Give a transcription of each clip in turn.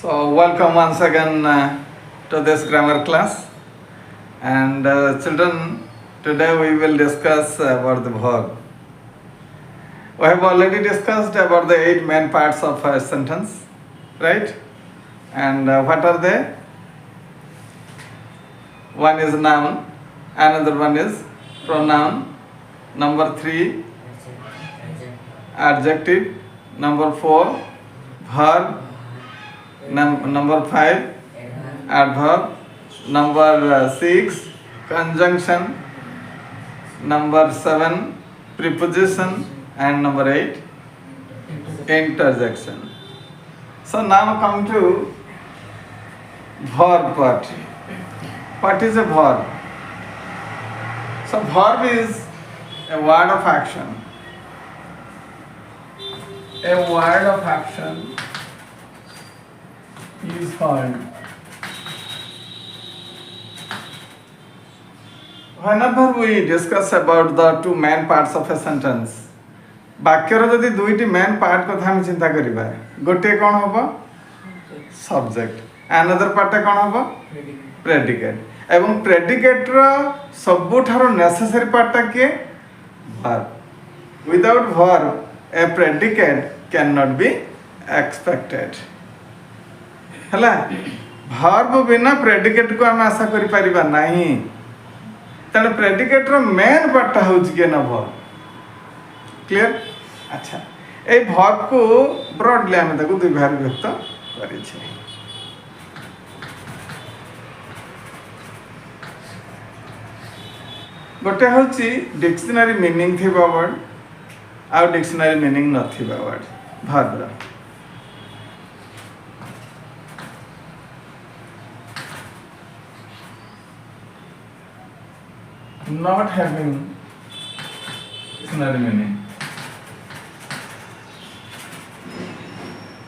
So, welcome once again to this grammar class. And children, today we will discuss about the verb. We have already discussed about the 8 main parts of a sentence, right? And what are they? One is noun, another one is pronoun, number 3, adjective, number 4, verb, number 5, adverb, number 6, conjunction, number 7, preposition, and number 8, interjection. So now come to verb part. What is a verb? So verb is a word of action. A word of action is called. Whenever we discuss about the two main parts of a sentence, ବାକ୍ୟର ଯଦି ଦୁଇଟି main part କଥା ଆମେ ଚିନ୍ତା କରିବା, ଗୋଟିଏ କ'ଣ ହେବ? ସବଜେକ୍ଟ, ଆନଦର ପାର୍ଟଟା କ'ଣ ହେବ? ପ୍ରେଡିକେଟ୍। ଏବଂ ପ୍ରେଡିକେଟ୍ର ସବୁଠାରୁ ନେସେସାରୀ ପାର୍ଟଟା କିଏ? Verb. Without verb a predicate can not be expected. ହେଲା, ଭର୍ବ ବିନା ପ୍ରେଡିକେଟ୍କୁ ଆମେ ଆଶା କରିପାରିବା ନାହିଁ। ତେଣୁ ପ୍ରେଡିକେଟ୍ର ମେନ୍ ପାର୍ଟଟା ହେଉଛି କିଏ ନା ଭର୍ବ। କ୍ଲିୟର? ଆଚ୍ଛା, এই ଭର୍ବକୁ ବ୍ରଡଲି ଆମେ ତାକୁ ଦୁଇ ଭାଗରେ ବିଭକ୍ତ କରିଛେ। ଗୋଟେ ହେଉଛି ଡିକ୍ସନାରୀ ମିନିଂ ଥିବା ୱାର୍ଡ, ଆଉ ଡିକ୍ସନାରୀ ମିନିଂ ନଥିବା ୱାର୍ଡ ଭର୍ବର। Not having dictionary meaning.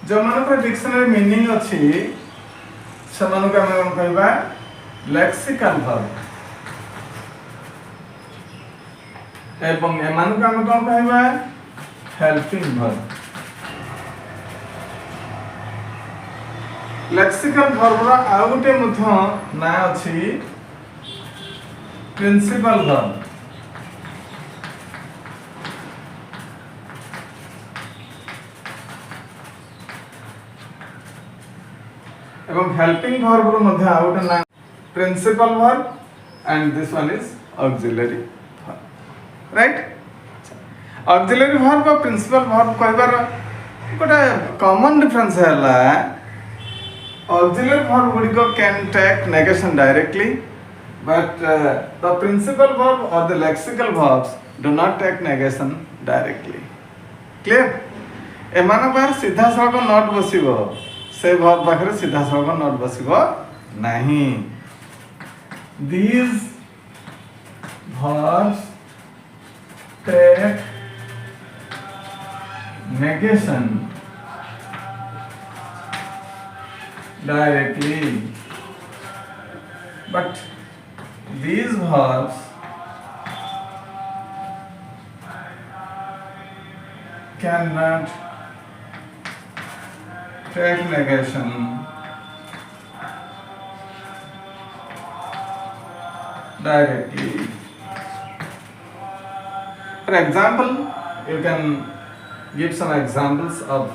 ଯୋଉମାନଙ୍କର ଡିକ୍ସନାରୀ ମିନିଂ ଅଛି ସେମାନଙ୍କୁ ଆମେ କ'ଣ କହିବା? Lexical verb. ଏବଂ ଏମାନଙ୍କୁ ଆମେ କ'ଣ କହିବା? Helping verb. ଲେକ୍ସିକାଲ ଭର୍ବର ଆଉ ଗୋଟେ ମଧ୍ୟ ନାଁ ଅଛି ପ୍ରିନ୍ସିପାଲ ଭର୍ବ। এবং হেল্পিং ভর্বর মধ্যে আর গোটে নাম principal verb and this one is auxiliary verb, right? Auxiliary verb আর প্রিন্সিপাল ভর্ব কইবার গোটে কমন ডিফরেন্স হেলা অক্সিলারি ভর্ব গুড়িক can take negation directly, but the principal verb or the lexical verbs do not take negation directly. Clear? ଏମାନଙ୍କ ପାଖରେ ସିଧାସଳଖ not ବସିବ, ସେ ଭର୍ବ ପାଖରେ ସିଧାସଳଖ ନଟ୍ ବସିବ ନାହିଁ। These verbs take negation directly, but these verbs cannot take negation directly. For example, you can give some examples of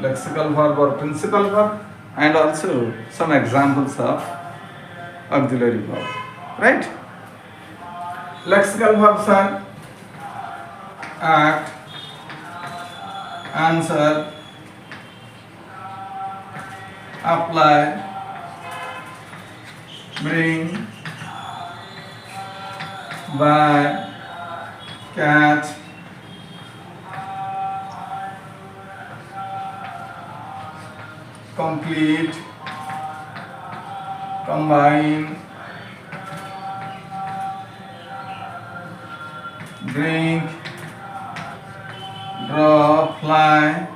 lexical verb or principal verb and also some examples of auxiliary verb. Right? Lexical verbs are act, answer, apply, bring, buy, catch, complete, combine, drink, draw, fly,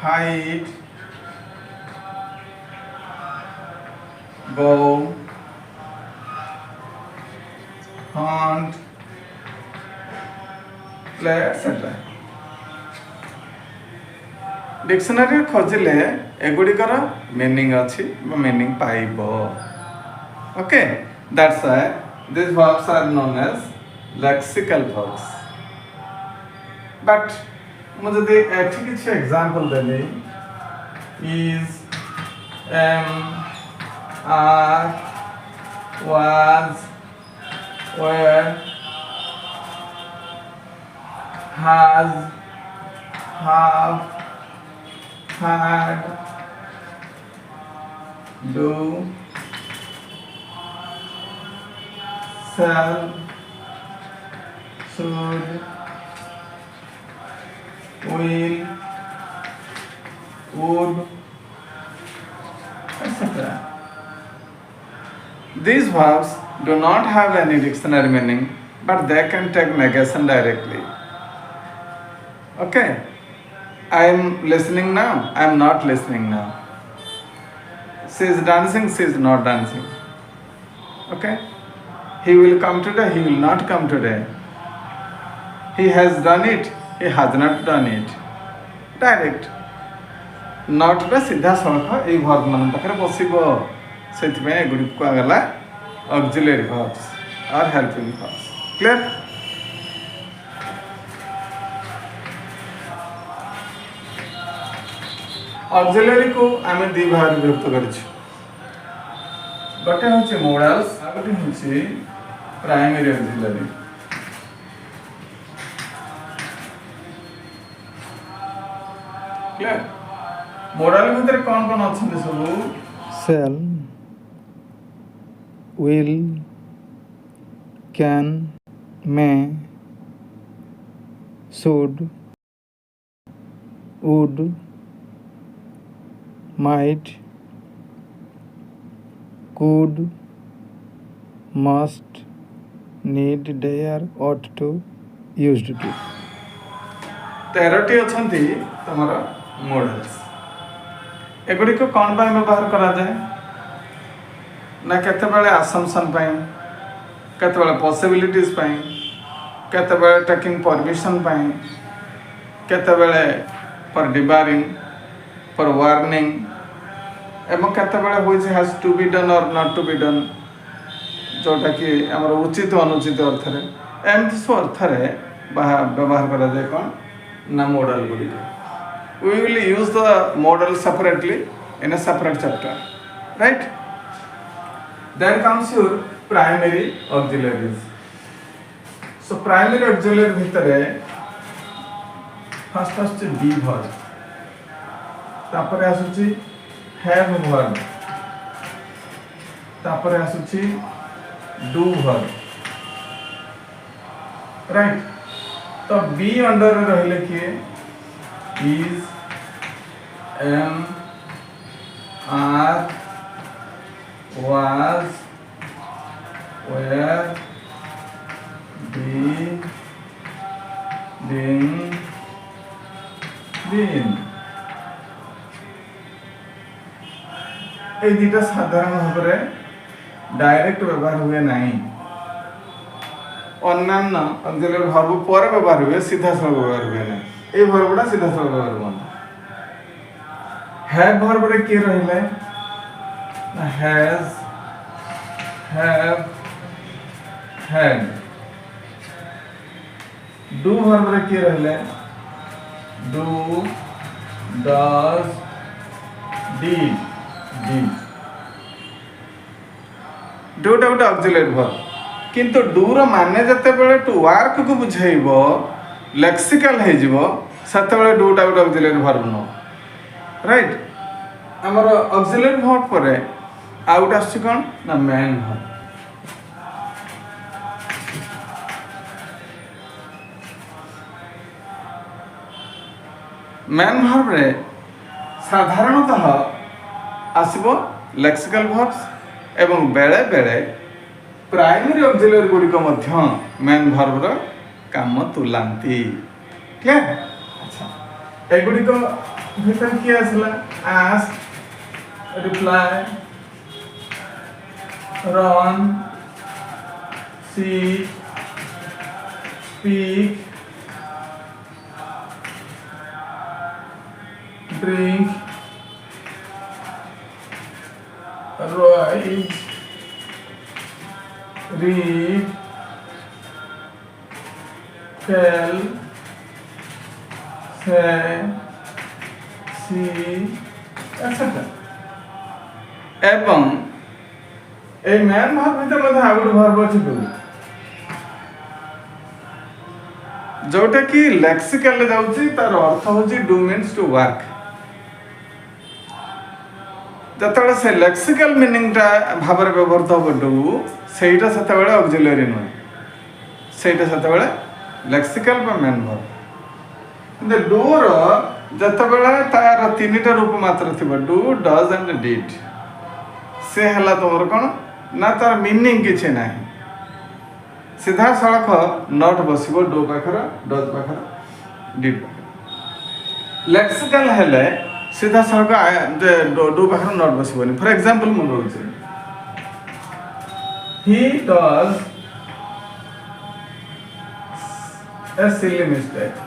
hide, go, hunt, play, etc. Dictionary खोजिले एगुड़िकर meaning अच्छी meaning पाइब okay that's why these verbs are known as lexical verbs but मुझे दे ऐठी किसी example Delhi is am are was were has have had do shall should will would etc. These verbs do not have any dictionary meaning but they can take negation directly. Okay, I am listening now, I am not listening now. She is dancing, she is not dancing. Okay, he will come today, he will not come today. He has done it, he has not done it. Direct. Not टा सीधा सड़क ये verb मान पाखे बसब से Gudi कहगला auxiliary verbs और helping verbs clear auxiliary को आम दी भाग विभक्त कर गोटे हूँ मोडाल्स आ गोटे हूँ प्राइमरी ऑक्सिलरी क्लियर मोडाल भितर कौन कौन अच्छा सब shall, will, can, may, should, would, might, could, must, need, dare, ought to, used to. 13टी अच्छी तुम मॉडल्स एगुड़िक कौन पर व्यवहार करा जाए ना केतेबेले आसम्पशन पाई केतेबेले पॉसिबिलिटीज पाई केतेबेले टेकिंग परमिशन पाई केतेबेले फॉर डिबारिंग फॉर वार्निंग एवं केतेबेले which has to be done और नॉट टू बी डन जोटा कि हमर उचित अनुचित अर्थ रे एमती सब अर्थ रे व्यवहार करा जाए कौन ना model गुड़िक we will use the model separately in a separate chapter, right? Then comes your primary auxiliaries. So primary auxiliary भितरे first be verb, तापरे आसुची have verb, तापरे आसुची do verb, right? तो be under रहले किए is, am, are, was, were, be, being, been. ये दुटा साधारण भाव में डायरेक्ट व्यवहार हुए नहीं अन्यान्य ऑक्सिलरी वर्ब पर व्यवहार हुए सीधा सड़क व्यवहार हुए नहीं ये वर्बटा सीधा सड़क व्यवहार हुआ हैव वर्ब रे के रहिले has have had do verb रे के रहिले do does did did do टा गोटे ऑक्सिलरी वर्ब किंतु डू रो माने जते बेले टू वर्क को बुझाइबो लेक्सिकल है जीवो सते बेले डू टा गोटे ऑक्सिलरी वर्ब नो राइट हमर ऑक्सिलरी वर्ब परे आउट आछि कोन ना मैन वर्ब मैन वर्ब रे साधारणतः आसीबो लेक्सिकल वर्ब्स एवं बेले बेले प्राइमरी ऑक्सिलरी गुडी को मध्य मैन वर्ब रो काम तुलांती क्लियर अच्छा ए गुडी को भीतर की आसला आस्क रिप्लाई रन सी speak drink, write, read, tell, say, see, etc. এবং এই ম্যান ভার্ব ভিতরে মধ্যে আর ଗୋଟେ ভার্ব ଅଛି ডু, ଯୋଉଟା କି ଲେକ୍ସିକାଲରେ ଯାଉଛି, ତାର ଅର୍ଥ ହଉଛି ଡୁ ମିନ୍ସ ଟୁ ୱାର୍କ। ଯେତେବେଳେ ସେ ଲେକ୍ସିକାଲ ମିନିଂଟା ଭାବରେ ବ୍ୟବହୃତ ହବ ଡୁ, ସେଇଟା ସେତେବେଳେ ଅକ୍ସିଲାରୀ ନୁହେଁ, ସେଇଟା ସେତେବେଳେ ଲେକ୍ସିକାଲ ବା ମ୍ୟାନ୍ ଭାର୍ବ। କିନ୍ତୁ ଡୁର ଯେତେବେଳେ ତାର ତିନିଟା ରୂପ ମାତ୍ର ଥିବ, ଡୁ, ଡଜ୍ ଆଣ୍ଡ ଡିଡ୍, ସେ ହେଲା ତମର କ'ଣ ନା ତାର ମିନିଂ କିଛି ନାହିଁ, ସିଧାସଳଖ ନଟ୍ ବସିବ ଡୁ ପାଖରେ, ଡଜ୍ ପାଖରେ, ଡିଡ୍ ପାଖରେ। ଲେକ୍ସିକାଲ ହେଲେ ସିଧାସଳଖ ଡୁ ପାଖରେ ନଟ୍ ବସିବନି। ଫର ଏକ୍ସାମ୍ପଲ ମୁଁ କହୁଛି, he does a silly mistake.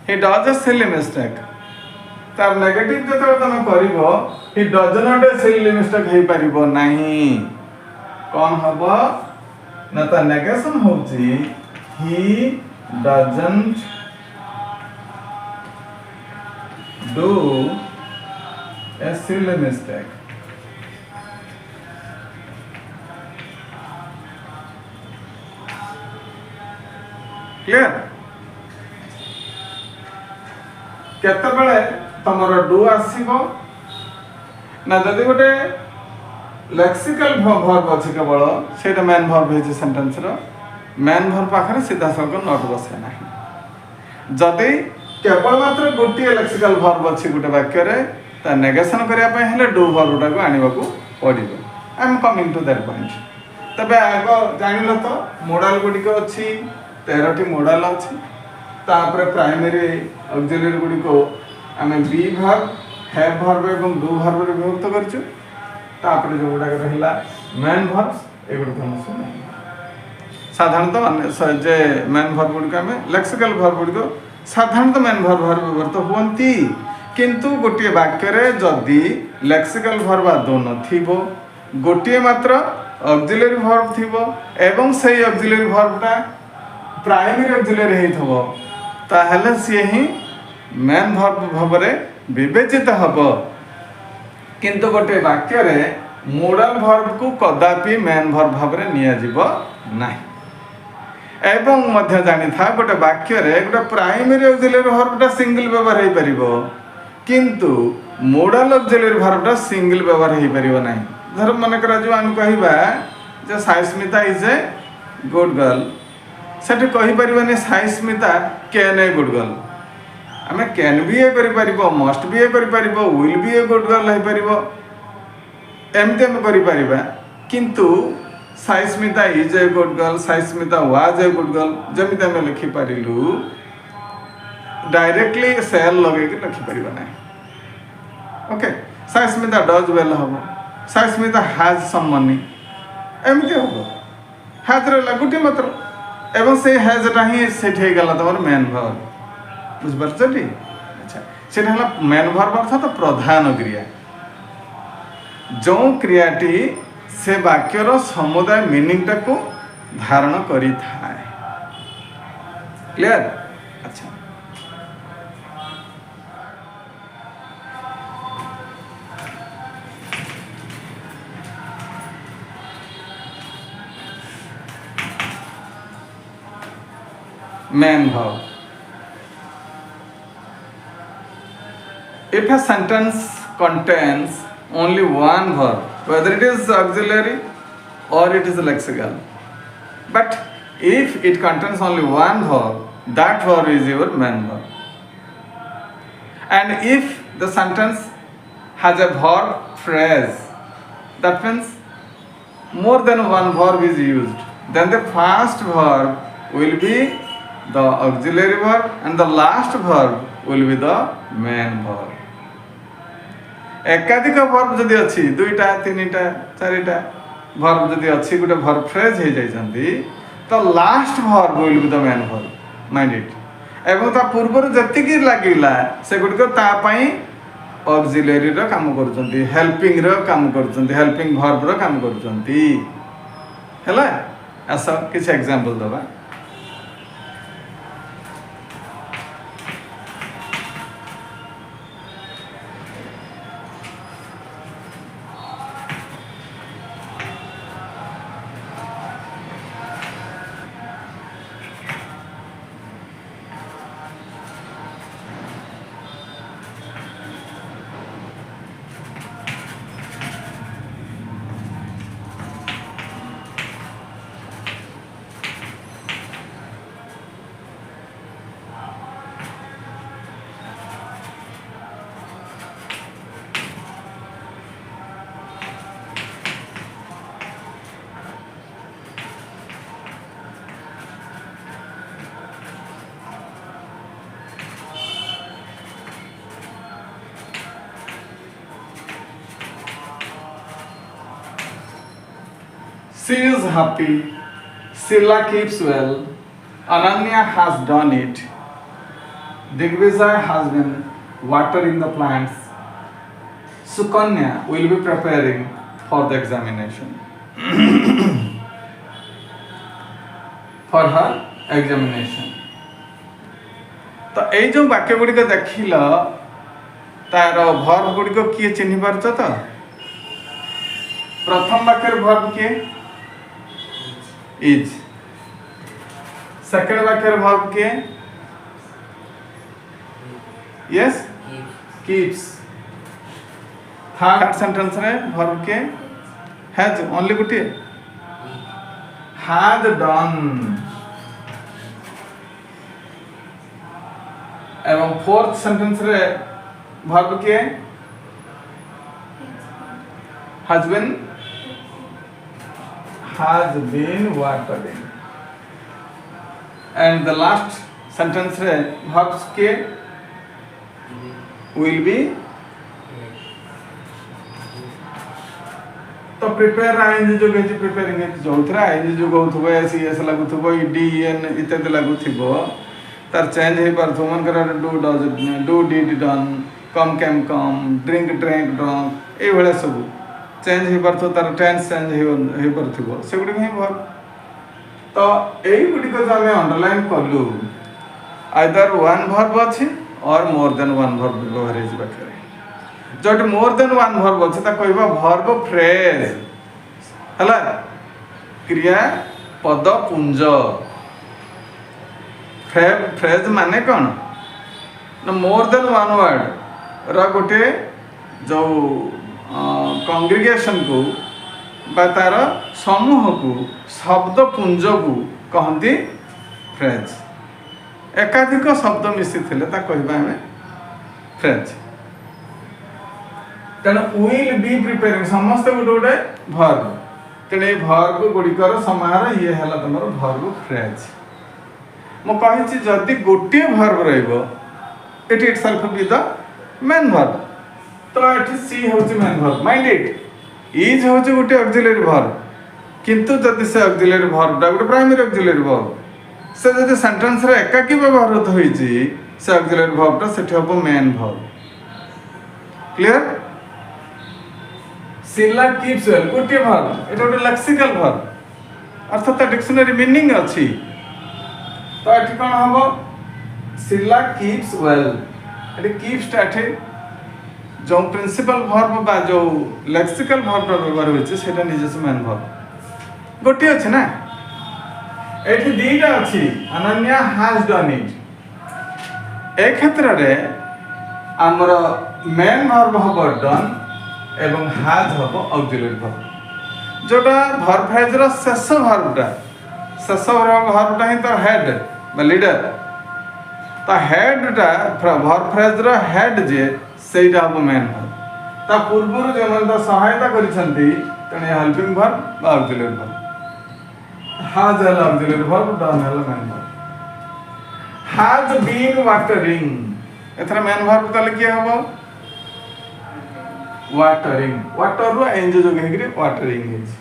He does a silly mistake. तार नेगेटिव जेतबे तमे करिवो, he does not a silly mistake हेई परिबो नाही। कोन हबो ना ता नेगेशन होची he doesn't do a silly mistake. Clear? केतबेले तमर डू आसीबो ना जदि गोटे लेक्सिकल वर्ब अछि केवल सेटा मैन वर्ब हेछि सेंटेंस रो, मैन वर्ब पाखरे सीधा सलग नॉट बसे नाही। जदि केवल मात्र गोटे लेक्सिकल वर्ब अछि गोटे वाक्य रे, ता नेगेशन करिया पय हेले डू वर्ब को आनिबाकू पड़िबो। I am coming to that point. तबे आगो जानिलो तो मॉडल गुडी को अछि 13 टी मॉडल अछि, तापर प्राइमरी ऑक्सिलरी गुडी को आमे बी वर्ब, हैव वर्ब एवं डू वर्ब रे विभक्त करछु। तापर जो गुडा रहिला मैन वर्ब्स, एगुडी हम सुन साधारणतः जे मैन वर्ब गुडी आमे लेक्सिकल वर्ब गुडी को साधारणतः मैन वर्ब व्यवहृत हुअंती, किंतु गोटे वाक्य रे जदि लेक्सिकल वर्ब आदौ नथिबो, गोटे मात्र ऑक्सिलरी वर्ब थिबो एवं सेही ऑक्सिलरी वर्बटा प्राइमरी ऑक्सिलरी हेइथबो, ताहले से ही मैन वर्ब भाबरे विवेचित हबो। किंतु गोटे वाक्य रे मोडल वर्ब को कदापि मैन वर्ब भाबरे निया जिवो नाही। एवं मध्य जानि था गोटे वाक्य रे गोटे प्राइमरी ऑक्सिलरी वर्बटा सिंगल व्यवहार हेइ परिबो, किंतु मोडल ऑक्सिलरी वर्बटा सिंगल व्यवहार हेइ परिबो नाही। धर मन करा जो आन कहिबा जे Saismita is a good girl, सेठी कहि परिबानी Saismita can a good girl. आमे कैन बी ए करि परिबो, मस्ट बी ए करि परिबो, will be a good girl हे परिबो, एमते हम करि परिबा। किंतु Saismita is a good girl, Saismita was a good girl जमिते हम लिखि परिलु, डायरेक्टली सेल लगे के लिखि परिबा नै। ओके, साइस्मिता डज वेल हबो, साइस्मिता हैज सम मनी, एमते हबो। हैज रे लागुटी मात्र एवं से हैजटा ही सेठी गला तमर मैन वर्ब, बुझ परछटी? अच्छा, सेटा हला मैन वर्ब अर्थात प्रधान क्रिया, जो क्रियाटी से वाक्यर समुदाय मीनिंग टा को धारण करी थाए। क्लियर? अच्छा, man verb. If a sentence contains only one verb, whether it is auxiliary or it is lexical, but if it contains only one verb, that verb is your main verb. And if the sentence has a verb phrase, that means more than one verb is used, then the first verb will be the auxiliary verb and the last verb will be the main verb. एकाधिक verb जदि अच्छी दुईटा तीनटा चारिटा verb जदि अच्छी गोटे verb phrase हो जाइछंती, तो last verb will be the main verb mind it एवं ता पूर्व जतिकी लागिला से गुडिक ता पई ऑक्सिलरी रो काम करचंती हेल्पिंग रो काम करचंती हेल्पिंग वर्ब रो काम करचंती हैला ऐसा किछ एग्जांपल दबा She is happy. Sila keeps well. Ananya has done it. Digvijay has been watering the plants. Sukanya will be preparing for the examination. For her examination. तो ये जो वाक्य गुड़िक देखिल तार भर्ब गुड़िक किए चिन्ह पारछ तो प्रथम वाक्यर भर्ब किए इज सेकंड वाक्यर भर्ब के यस कीप्स थर्ड सेंटेंस रे भर्ब के हैज ओनली गुटी हैड डन एवं फोर्थ सेंटेंस रे भर्ब के has been watering and the last sentence रे verbs के will be तो प्रिपेयर आईएनजी जो कहछि प्रिपेयरिंग जोथरा आईएनजी जो गौथबो एसीएस लागुथबो डीएन इत्यादि लागुथिबो तार चेंज हे परथो मन कर do did done come came come drink drank drunk ए भले सब चेंज हे परथो तार टेंस चेंज हे परथिबो से गुडी ही भर तो एई गुडी को जो हमें अंडरलाइन करलु आइदर वन वर्ब अछि और मोर देन वन वर्ब व्यवहार हे जिबा करे जट मोर देन वन वर्ब अछि ता कहबा वर्ब फ्रेज हला क्रिया पद पुंज फ्रेज माने कोन न मोर देन वन वर्ड रा गोटे जो कांग्रिगेशन को बा तार समूह को शब्द पुंज को कहती फ्रेज एकाधिक शब्द मिसी थिले ता कहबा हमें फ्रेज तेणु विल बी प्रिपेयरिंग समस्त गोटे गोटे वर्ब तेणु ये वर्ब गुड़िकर समाहार ये है तुम वर्ब फ्रेज मु कहि जदि गोटे वर्ब रहिबो it itself be the main verb तो एठी सी होची main verb mind it is होची गोटे ऑक्सिलरी वर्ब किंतु जदि से ऑक्सिलरी वर्ब दा गोटे प्राइमरी ऑक्सिलरी वर्ब से जदि सेंटेंस रे एकाकी व्यवहार होईची से ऑक्सिलरी वर्ब ता सेठी हबो मेन वर्ब क्लियर सिला कीप्स वेल गोटे वर्ब एटा गोटे लेक्सिकल वर्ब अर्थात डिक्शनरी मीनिंग अछि तो एठी कोन हबो सिला keeps well eighty keeps Tathe जो प्रिंसिपल वर्ब बा जो लेक्सिकल वर्ब व्यवहार होइছে सेटा निजे से मेन वर्ब गोटे अछि ना एठी दीटा अछि अनन्या हैज डन इट ए क्षेत्र रे हमर मेन वर्ब हबो डन एवं हैज हबो ऑक्सिलरी वर्ब जोटा वर्ब फ्रेज रो शेष वर्बटा ही तो हेड बा लीडर ता हेडटा वर्ब फ्रेज रो हेड जे सेटा हबो मेन वर्ब ता पूर्वरु जे मन सहायता करिसंती तने हेल्पिंग वर्ब बा ऑक्सिलरी वर्ब हैज है ऑक्सिलरी वर्ब डन है main verb has been watering एथरा मेन वर्ब तले के हबो वाटरिंग वाटर रो एंज जो हेगरे वाटरिंग इज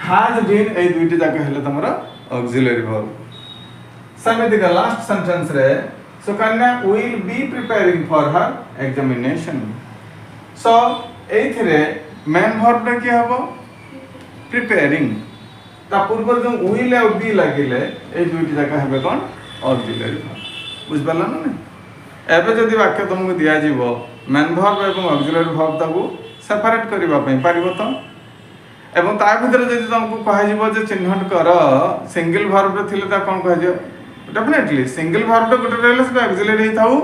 हैज बीन ए दुइटी जाके हेले तमरा ऑक्सिलरी वर्ब समिति का लास्ट सेंटेंस रे Sukanya will be preparing for her examination so एथिरे मेन वर्ब रे की हबो प्रिपेयरिंग ता पूर्व जो विल और बी लागिले ए दुईटी जगह हेबे कोन ऑक्सिलरी वर्ब बुझ पाला ना एबे जदि वाक्य तुमको दिया जीवो मेन वर्ब एवं ऑक्सिलरी वर्ब ताकू सेपरेट करबा पई पारिबो तो एवं ता भीतर जदि तुमको कहा जीवो जे चिन्हट कर सिंगल वर्ब रे थिले ता कोन कहा जे डेफिनेटली सिंगल वर्ब रे गुटे रहले से ऑक्सिलरी हिताउ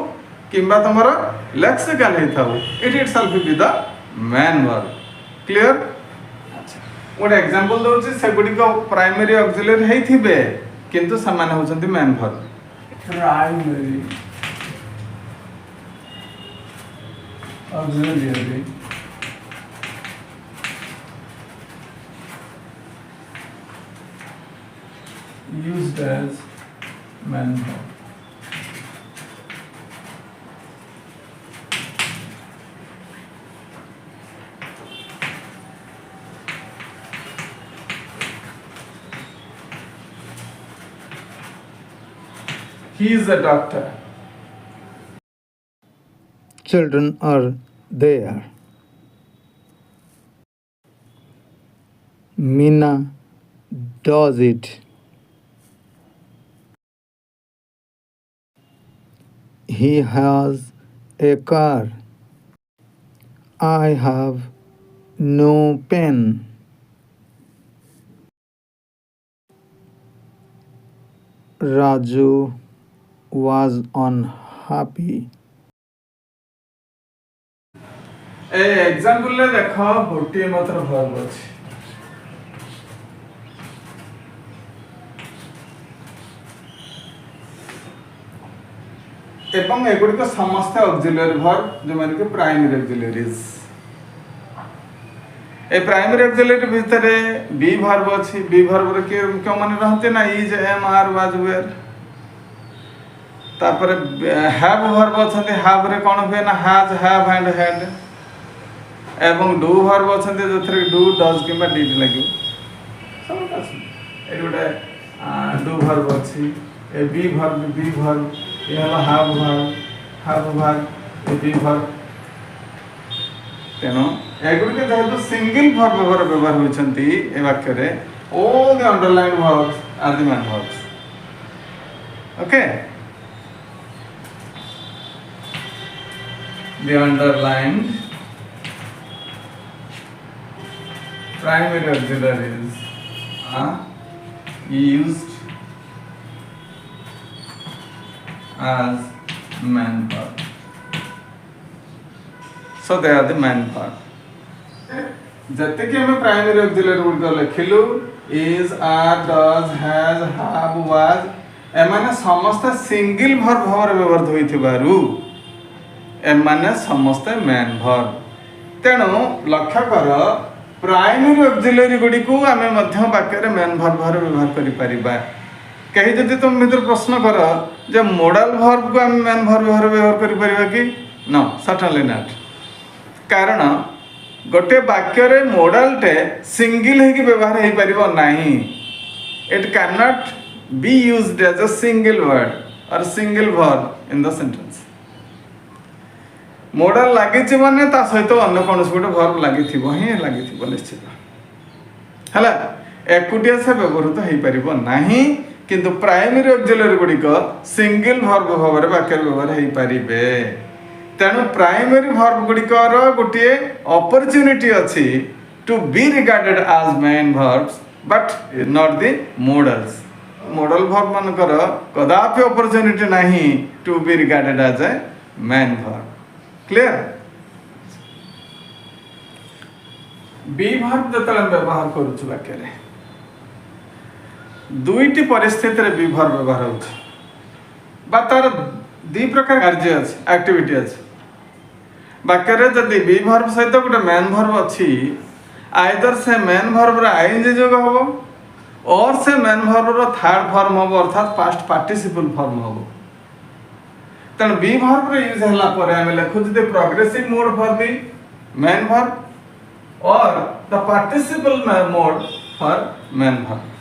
किंबा तमरो लेक्सिकल हिताउ it itself be the main verb clear गोटे एग्जांपल दउछि से गुडी को प्राइमरी ऑक्सिलरी हेथिबे किंतु समान होचंती main verb primary auxiliary used as main verb he is a doctor Children are there. Mina does it. He has a car. I have no pen. Raju was unhappy. A example ले देखो गोटे मात्र verb अछि एवं एगुडी को समस्त auxiliary verb जो माने कि प्राइमरी ऑक्सिलरीज ए प्राइमरी ऑक्सिलरी भीतर बी वर्ब अछि बी वर्ब रे के क्यों माने रहते ना is am are was were तापर हैव वर्ब अछंती हैव रे कोन होय ना हैज हैव एंड हैड एवं डू वर्ब अछंती जोथरे डू डज किबा डिड लागियो सब अछि ए गोटे डू वर्ब अछि ए बी वर्ब ये हला हैव वर्ब ए बी वर्ब तेनो एगुडी के जेहेतु सिंगल वर्ब व्यवहार होइछंती ए वाक्य रे all the underline verbs are the main verbs okay the underlined primary auxiliaries are used as main verb. So they are the main verb. जते कि हमें प्राइमरी ऑक्सिलरी गुड लिखिलु is are does has have was एमाने समस्त single verb भाବରେ ବ୍ୟବହୃତ ହୋଇଥିବାରୁ एमाने समस्त मेन वर्ब तेणु लक्ष्य कर प्राइमरी ऑक्सिलरी गुडी को आमे मध्य वाक्य रे मेन वर्ब भाବରେ व्यवहार करि परिबा कहि जदि तुम भीतर प्रश्न कर जे मॉडल वर्ब को आमे मेन वर्ब भाବରେ व्यवहार करि परिबा कि नो सर्टेनली नॉट कारण गोटे वाक्य रे मॉडल टे सिंगल है कि व्यवहार हे परिबो नाही it can not be used as a single word or single verb in the sentence modal लागिछि माने ता सहित अन्य कोनस गोटे वर्ब लागिथिबो ही लागिथिबो निश्चित हला एकुटिया से व्यवहारित हे परिबो नाही किंतु प्राइमरी ऑक्सिलरी गुडी को सिंगल वर्ब भाବରେ वाक्य व्यवहार हे परिबे तेणु प्राइमरी वर्ब गुडी को गोटे अपॉर्चुनिटी अछि to be regarded as main verbs but not the modals modal verb मानकर कदापि अपॉर्चुनिटी नाही to be regarded as a main verb clear be verb जतले व्यवहार करूछु वाक्य रे दुईटी परिस्थिति रे बी वर्ब व्यवहार होछ बा तार दी प्रकार कार्य अछि एक्टिविटी अछि वाक्य रे जदि बी वर्ब सहित गोटे मेन वर्ब अछि आइदर से मेन वर्ब रे आईएनजी जोग होबो और से मेन वर्ब रो थर्ड फॉर्म होबो अर्थात पास्ट पार्टिसिपल फॉर्म होबो तेणु बी वर्ब रे यूज हला पर हम लिखु the progressive mode for the main verb और the participle mode for main verb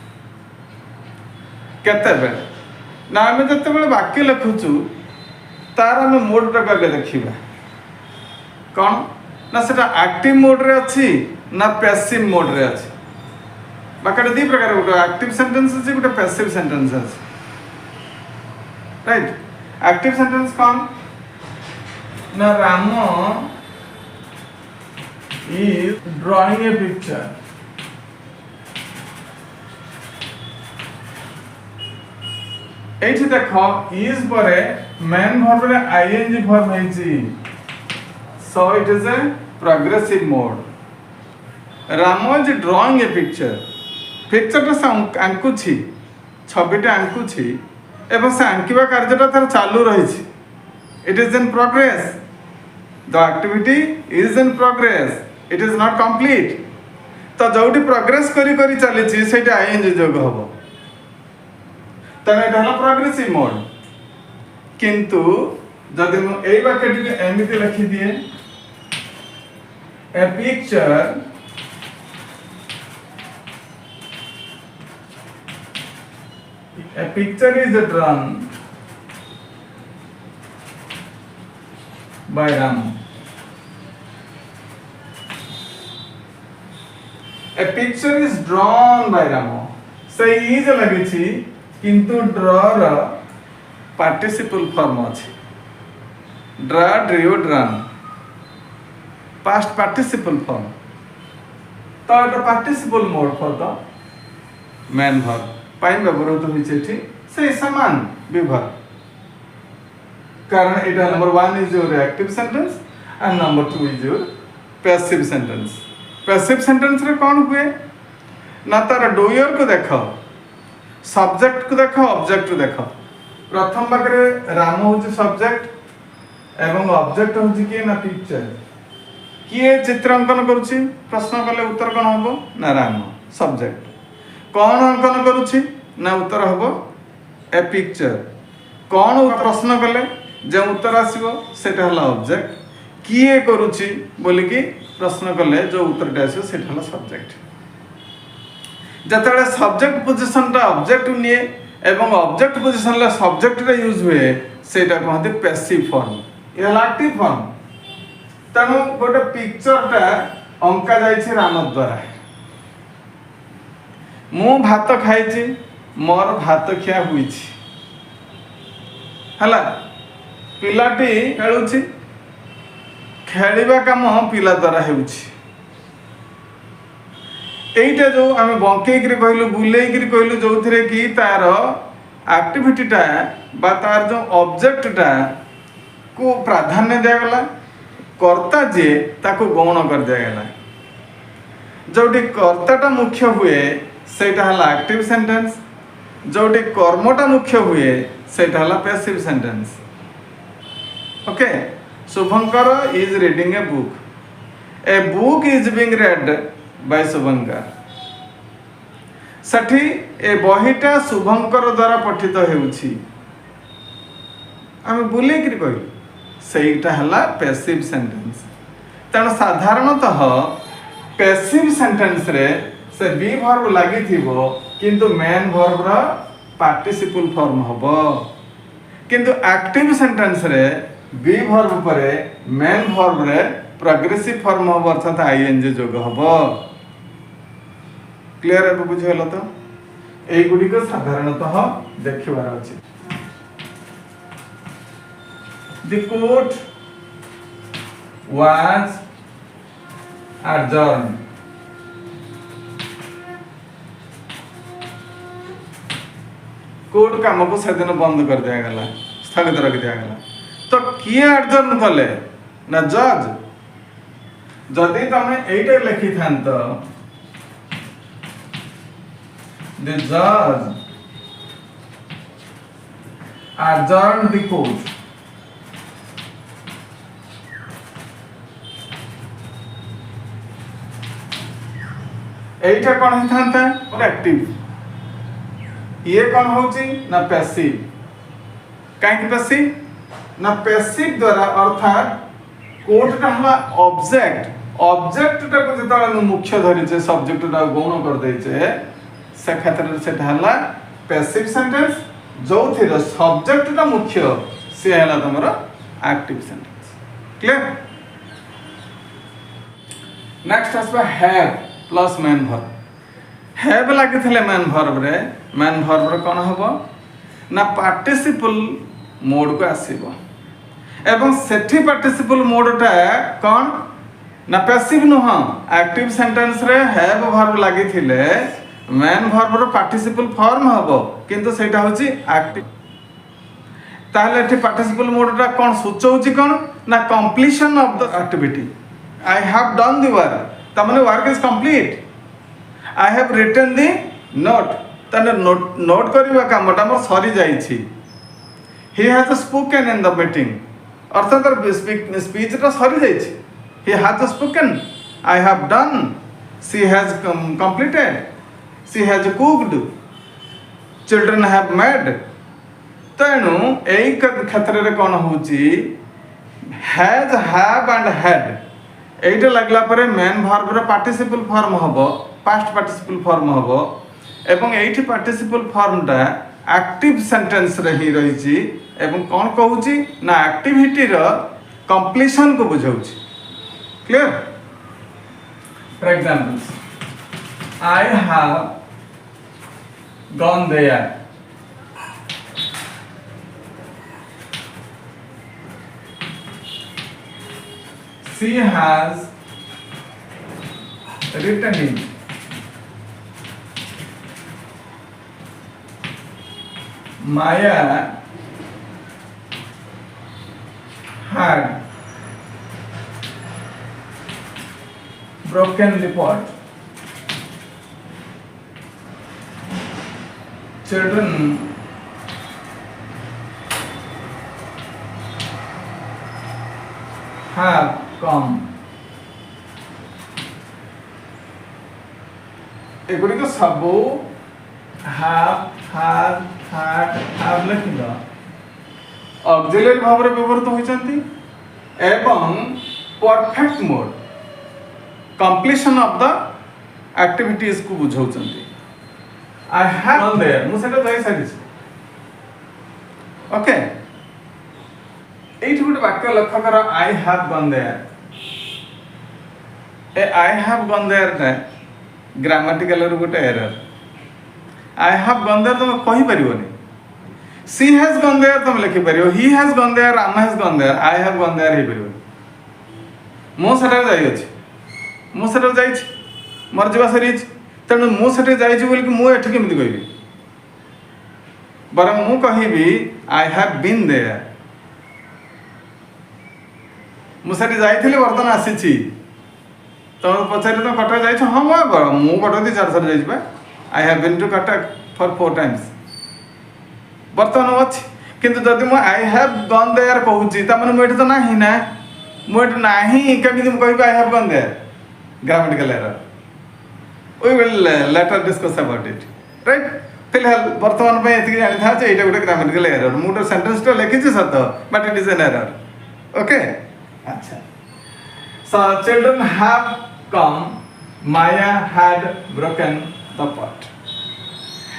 केतेबेले ना आम जिते वाक्य लिखुचु तार आम मोडटा आगे देखा कौन ना सेटा एक्टिव मोड रे अच्छी ना पैसिव मोड रे अच्छी बाकी दी प्रकार गोटे एक्टिव सेंटेंस अच्छी गोटे पैसिव सेंटेंस अच्छी राइट एक्टिव सेंटेंस कौन ना Ram is drawing a picture एठी देखो is परे main verb रे ing form हेची so it is a progressive mode Ram is drawing a picture टा आंकुछि छबिटा आंकुछि एवं से आंकिबा कार्यटा तार चालू रहिछि it is in progress the activity is in progress it is not complete तो जोटी प्रोग्रेस करी करी चली सेटा आईएनजी जोग हबो तने एटा हला प्रोग्रेसिव मोड किंतु जदि मु एई वाक्यटी एमिति लिखि दिए a picture is drawn by Ram a picture is drawn by Ramo से इज लगी किंतु ड्र र पार्टिसिपल फॉर्म अछि draw drew drawn past participle form तो एटा participle mode for the main verb पाइन व्यवहृत होइछ एठी से समान विभाग कारण एटा number 1 is your active sentence and number 2 is your passive sentence passive sentence रे कौन हुए ना तार डूयर को देखो सब्जेक्ट को देखो ऑब्जेक्ट को देखो प्रथम बाकरे राम होची सब्जेक्ट एवं ऑब्जेक्ट होची कि ना पिक्चर किए चित्रांकन करूची प्रश्न कले उत्तर कोन हबो ना राम सब्जेक्ट कौन अंकन करूची ना उत्तर हबो ए पिक्चर कौन प्रश्न कले जे उत्तर आसीबो सेटा हला ऑब्जेक्ट किए करूची बोली कि प्रश्न कले जो उत्तरटा आसीबो सेटा हला सब्जेक्ट जतले सब्जेक्ट पोजीशन टा ऑब्जेक्ट निए एवं ऑब्जेक्ट पोजीशन ला सब्जेक्ट रे यूज हुए सेटा कहते पैसिव फॉर्म ये एक्टिव फॉर्म तनो गोटे पिक्चर टा अंका जाइछि राम द्वारा मु भात खाइछि मोर भात खिया हुइछि हला पिलाटी खेलुछि खेलिबा काम पिला द्वारा हेउछि एइटा जो आम बंकई कहलु बुलेई कहलु जो थे कि तार एक्टिविटीटा बा तार जो ऑब्जेक्टटा को प्राधान्य दिगला कर्ता जे ताको गौण कर दिगला जोटी कर्ताटा मुख्य हुए सेटा हला एक्टिव सेंटेंस जोटी कर्मटा मुख्य हुए सेटा हला passive sentence okay Shubhankar is reading a book is being read by Shubhankar सठी ए बहिटा शुभंकर द्वारा पठित हेउछि आमे बुले कि कहू सेटा हला पैसिव सेंटेंस तण साधारणतः पैसिव सेंटेंस रे से बी वर्ब लागि थिबो किंतु मेन वर्ब रा पार्टिसिपल फॉर्म हबो किंतु एक्टिव सेंटेंस रे बी वर्ब परे मेन वर्ब रे प्रोग्रेसिव फॉर्म हबो अर्थात आईएनजी जोग हबो क्लियर है बुझिगल तो एई गुडी को साधारणतः देखिबार अछि the court was adjourned court काम को सेदिन बंद कर दिया गला स्थगित रख दिया गला तो किए एडजर्न कले ना जज जदि तमे एइटा लिखि थांत the judge adjourned the court एइटा कोन ही थांता एक्टिव ये कौन होची ना पैसिव काहे कि पैसिव ना पैसिव द्वारा अर्थात कोर्ट का हला ऑब्जेक्ट टा को जतला मुख्य धरि छे सब्जेक्ट टा गौण कर दै छे से क्षेत्र से हला पैसिव सेंटेंस जो थिर सब्जेक्ट टा मुख्य से हला तमरो एक्टिव सेंटेंस क्लियर। नेक्स्ट आसबा have plus main verb. Have लागि थिले मेन वर्ब रे कोन हबो ना पार्टिसिपल मोड को आसीबो एवं सेठी पार्टिसिपल मोड टा कोन ना पैसिव नुह एक्टिव सेंटेंस रे हैव वर्ब लागि थिले मेन वर्ब रो पार्टिसिपल फॉर्म हबो किंतु सेटा होची एक्टिव। ताहले एठी पार्टिसिपल मोड टा कोन सूचौची कोन ना completion of the activity. I have done the work तमने work is complete. I have written the note तने नोट करबा कामटा मोर सरी जाईछि। He has spoken in the meeting अर्थात स्पीच टा सरी जाईछि। He has spoken. I have done. She has completed. She has cooked. Children have made. तेणु यही क्षेत्र में कौन होची हैज हैव एंड हैड एटा लगला परे मेन वर्ब रो पार्टिसिपल फॉर्म हबो पास्ट पार्टिसिपल फॉर्म हबो एवं एठी पार्टिसिपल फॉर्म टा एक्टिव सेंटेंस रे ही रहिची एवं कौन कहूची ना एक्टिविटी रो कंप्लीशन को बुझाउची। Clear? For example, I have gone there. She has written it. Maya had broken the pot. Children have come. एगुड़ी को सबो have लिखिला ऑक्सिलरी भाव रे व्यवहृत होइचंती एवं perfect mode completion of the activities को बुझाउचंती। I have gone there मु सेटा जाई सारिस ओके एठी गुटे वाक्य लक्ष्य कर I have gone there A I have gone there रे grammatical row Gute error. I have gone there तुम कहि परिबोनी she has gone there तुम लिखि परिबो he has gone there Anna has gone there I have gone there हे परिबो मु सेटा जाई अछि मु सेटा जाई मोर जीवा सरीज तेणु मु सेटे जाई बोल कि मु एठी केमिति कहबी बर मु कहिबी आई हैव बीन देयर मु सेटे जाईथिली वर्तमान आसीछि तो पछारे तो कटक जाई छ हां मु कटक दी चार सर जाई बा I have been to Cuttack for 4 times वर्तमान अछि किंतु जदि मु आई हैव गॉन देयर कहूची त माने मु एठी तो नाही ना मु एठी नाही केमिति मु कहबी I have gone there grammatical error. We will later discuss about it. Right? फिलहाल वर्तमान में एतिक जानि था जे एटा गुटे grammatical error मुटर सेंटेंस तो लिखि छै सत but it is an error. Okay? अच्छा. So children have come. Maya had broken the pot.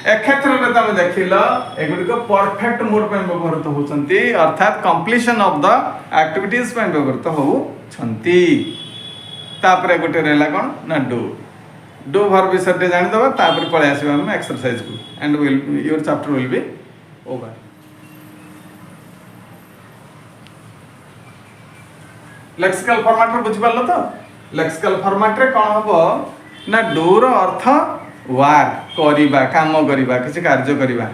एक क्षेत्र में तमे देखिलो एगुडी को परफेक्ट मोड पे व्यवहृत होचंती अर्थात कंप्लीशन ऑफ द एक्टिविटीज पे व्यवहृत होचंती। तापरे गोटे रहला कोन ना डू वर्ब विषय जानि दबा तापरे पळे आसीबा हम एक्सरसाइज को and your chapter will be over. Lexical format रे बुझि पारलो तो लेक्सिकल फॉर्मेट रे कोन हबो ना डू रो अर्थ वर्क करिबा काम करिबा किछि कार्य करिबा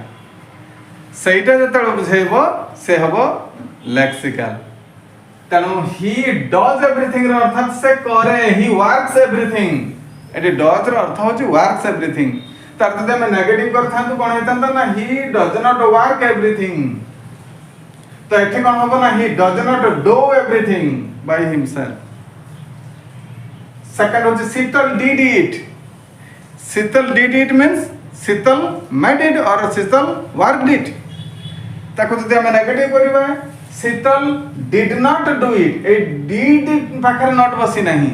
सेटा जतळ बुझाइबो से हबो लेक्सिकल। तेणु ही डज एवरीथिंग रो अर्थात से करे ही वर्क्स एवरीथिंग एटी डज रो अर्थ होची वर्क्स एवरीथिंग तार जदि हम नेगेटिव करथांतु कोन हेतंत ना he does not work everything तो एठी कोन हबो ना he does not do everything by himself. Second होची Sheetal did it Sheetal did it means Sheetal made it और शीतल वर्कड इट ताको जदि हम नेगेटिव करबा Sheetal did not do it ए डिड पाखरे नॉट बसी नहीं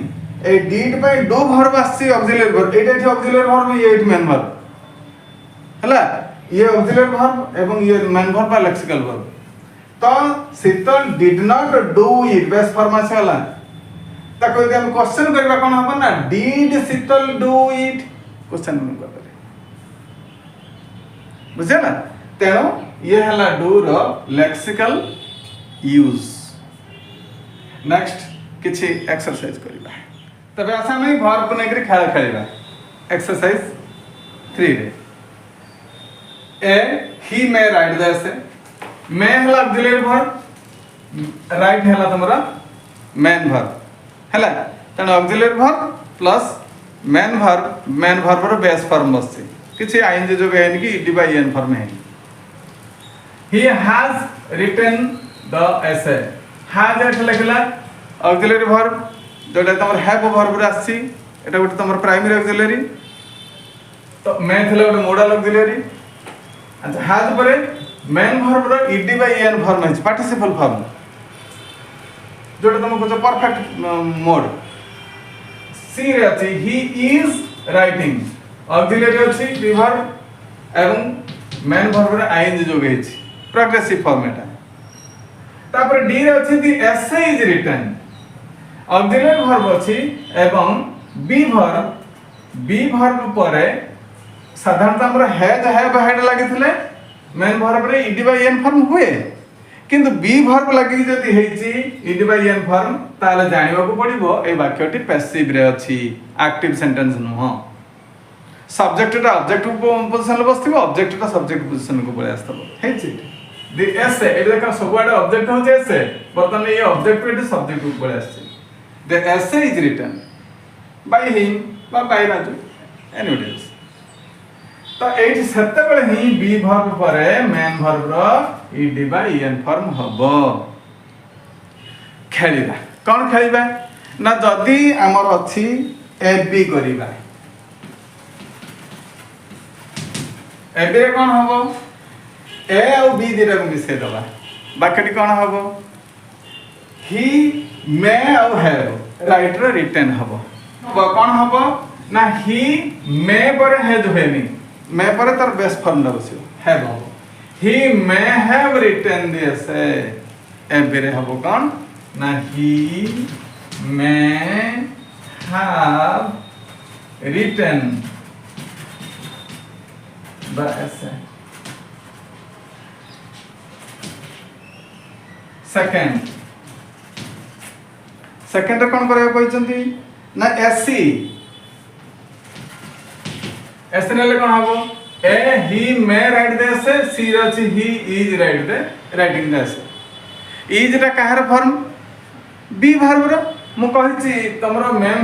ए डिड पे डू वर्ब आसी ऑक्सिलरी वर्ब एटा एठी ऑक्सिलरी वर्ब ये एठी मेन वर्ब हला ये ऑक्सिलरी वर्ब एवं ये मेन वर्ब बा लेक्सिकल वर्ब तो Sheetal did not do it base form आसला ताको यदि हम क्वेश्चन करबा कोन हबो ना did Sheetal do it question में कर बुझे ना तेणु ये हला डू रो लेक्सिकल यूज नेक्स्ट किछि एक्सरसाइज करबा तबे आसा में वर्ब को नेकरी खेल खेलबा एक्सरसाइज 3 रे ए ही मे राइट द एसे मे हला ऑक्सिलरी वर्ब राइट हला तमरा मेन वर्ब हला तने auxiliary verb plus main verb रो बेस फॉर्म बसছে किछि आईएनजी जो गयन की ईडी बाय एन फॉर्म है he has written the essay has एट लिखला ऑक्सिलरी वर्ब जोटा तमर हैव वर्ब रे आसी एटा गोटे तमर प्राइमरी ऑक्सिलरी तो मे थले गोटे मॉडल ऑक्सिलरी अच्छा हैज परे मेन वर्ब रो ईडी बाय एन फॉर्म है पार्टिसिपल फॉर्म जोटा तुमको जो परफेक्ट मोड सी रे अछि ही इज राइटिंग ऑक्सिलरी अछि बी वर्ब एवं मेन वर्ब रे आईएनजी जो गई छी प्रोग्रेसिव फॉर्म एटा तापर डी रे अछि the essay is written auxiliary verb अछि एवं बी वर्ब परे साधारणतः हमर हैज हैव हेड लागिथिले मेन वर्ब रे ईडी बाय एन फॉर्म हुए किंतु बी वर्ब लागि जति हेछि ईडी बाय एन फॉर्म ताले जानिबा को पड़िबो ए वाक्यटी पैसिव रे अछि एक्टिव सेंटेंस नुह सब्जेक्ट टा ऑब्जेक्ट पोजीशन बसथिबो ऑब्जेक्ट टा सब्जेक्ट पोजीशन को पळे आस्तबो हेछि द एसे ए देखा सबआडे ऑब्जेक्ट हो जैसे बर्तन ये ऑब्जेक्ट पे सब्जेक्ट को पळे आछे the essay is written by him बा बाय राजू एनीबडी एल्स तो एठी सत्ते बेले ही बी वर्ब परे मेन वर्ब रो ईडी बाय एन फॉर्म हबो खेलिबा कोन खेलिबा ना जदी हमर अछि ए बी करिबा ए बी रे कोन हबो ए और बी दिरा को मिसे दबा बाकीटी कोन हबो ही मे और हैव राइट रो रिटन हबो कोन हबो ना ही मे पर हैज होएनी मे पर तार बेस फॉर्म दबसियो हैव हबो he may have written this A B रे हबो कोन ना he may have written the essay second कोन करे कहचंती ना एसी एसे नेले कोन हबो A he may write the essay C रछि he is write the writing the essay is रा काहर फॉर्म बी वर्ब रो मु कहिछि तमरो मेन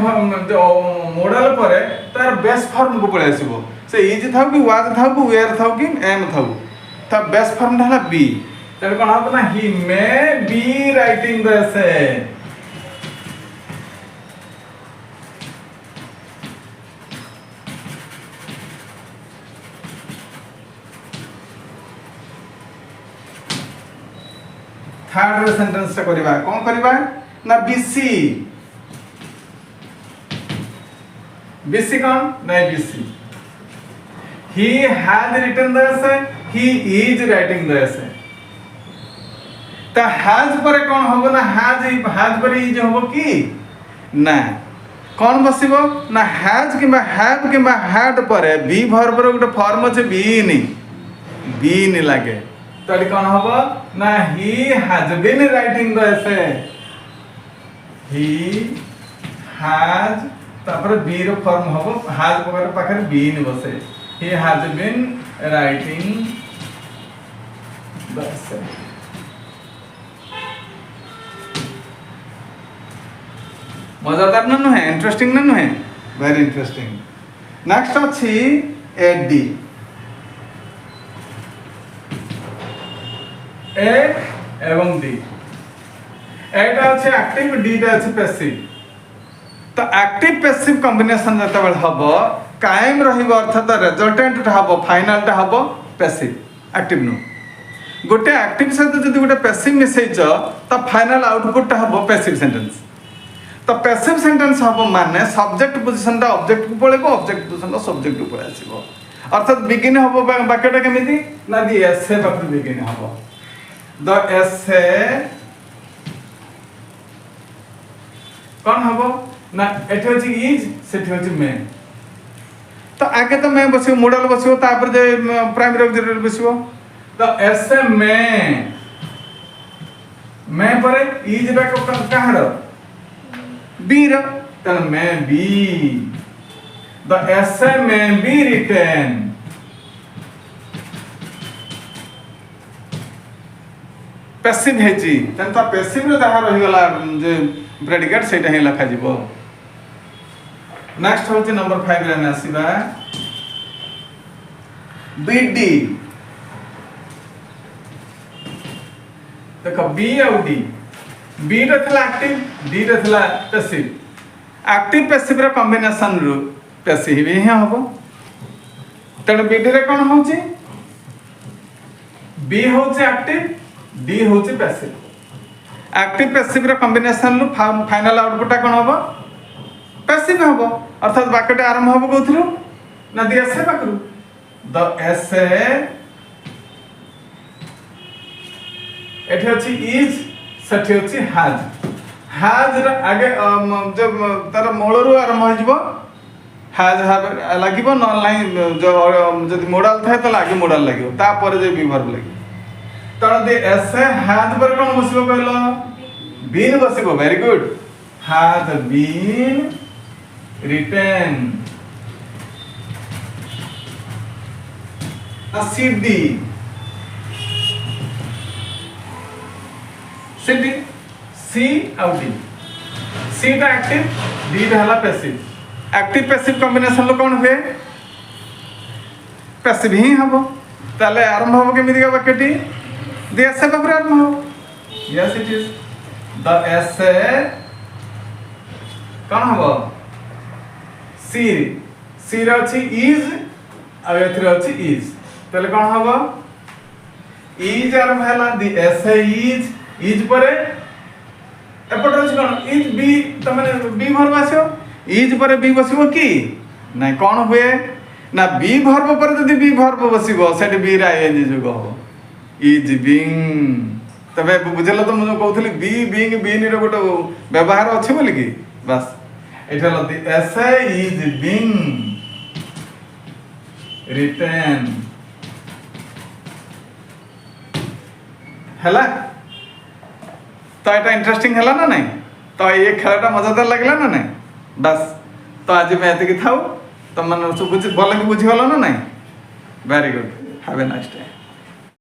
मॉडल परे तार बेस फॉर्म को पळे आसीबो से इज थाउ कि वाज थाउ कि वेयर थाउ कि एम थाउ ता बेस फॉर्म ढला बी तब कोन हबो ना he may be writing the essay third sentence टा करबा कोन करबा ना बीसी बीसी कोन ना BC he has written the essay he is writing the essay ता has पर कोन होबो ना has पर इज होबो की ना कोन बसिबो ना has किबा have किबा had पर बी वर्ब रो गुटे फॉर्म छै बीन लागे तडी कोन होबो ना he has been writing the essay he has तापर बी रो फॉर्म होबो has पर पाखर बीन बसे he has been writing the essay मजादार न है इंटरेस्टिंग न है वेरी इंटरेस्टिंग नेक्स्ट अछि एडी ए एवं डी एटा अछि एक्टिव डी टा अछि पैसिव तो एक्टिव पैसिव कॉम्बिनेशन जते बेल हबो कायम रहिबो अर्थात रिजल्टेंट हबो फाइनल टा हबो पैसिव एक्टिव नु गोटे एक्टिव सहित जदि गोटे पैसिव मिसैछ त फाइनल आउटपुट टा हबो पैसिव सेंटेंस तो पैसिव सेंटेंस हबो माने सब्जेक्ट पोजीशन टा ऑब्जेक्ट को पळेबो ऑब्जेक्ट पोजीशन टा सब्जेक्ट को पळे आसीबो अर्थात बिगिन हम वाक्यटा केमिति ना दी एसे पाखु बिगिन हम द एसे कौन हम ना एठी होची इज सेठी होची मे तो आगे तो मैं बसियो मॉडल बसियो तापर जे प्राइमरी ऑब्जेक्ट बसियो द एसे मैं पर इज रा कहार बी रा तन मैं be the essay may be written passive हेची तन तो पैसिव रे जहा रही गला जे प्रेडिकेट सेटा हे लिखा जिवो नेक्स्ट होची नंबर 5 रे आसीबा बीडी देखो बी और डी बी रे थला एक्टिव डी रे थला पैसिव एक्टिव पैसिव रे कॉम्बिनेशन रु पैसिव ही हबो तण बीडी रे कोन होची बी होची एक्टिव डी होची पैसिव एक्टिव पैसिव रे कॉम्बिनेशन रु फाइनल आउटपुट कोन हबो पैसिव हबो अर्थात वाक्यटे आरंभ हबो कोथरु ना दी एसे पाकरु द एसे एठी अछि इज सेठी अछि हैज रे आगे जब तार मूलरु आरंभ हो जिवो हैज लागिवो न नाही जो जदि मोडल थाए त लागे मोडल लागिवो ता पर जे बी वर्ब लागिवो तण दे एसे हैज पर कोन बसिबो कहलो बीन बसिबो very good has been written CD CD C out D C टा एक्टिव D टा हला पैसिव एक्टिव पैसिव कॉम्बिनेशन लो कोन हुए पैसिव ही हबो ताले आरंभ हबो केमिति का वाक्यटी द एसे पर आरंभ हबो yes it is the essay कोन हबो सी सी रे अछि इज आ एथरे अछि इज तले कोन हबो इज आरंभ हला द एसे इज परे एपट अछि कोन इज बी तमने बी वर्ब आछो इज परे बी बसिबो की नै कोन हुए ना बी वर्ब पर जदि बी वर्ब बसिबो सेट बी रा एन जोग हो इज बीइंग तबे बुझलो तो मु कहउथली बी बीइंग बीन रे गोटो व्यवहार अछि बोली की बस एटा लती एसे इज बीइंग written हला तो एटा इंटरेस्टिंग हला ना नहीं तो ये खेलटा मजेदार लागला ना नहीं बस तो आज मैं एते की थाउ तो मन बुझ भले की बुझी गलो ना नहीं very good have a nice day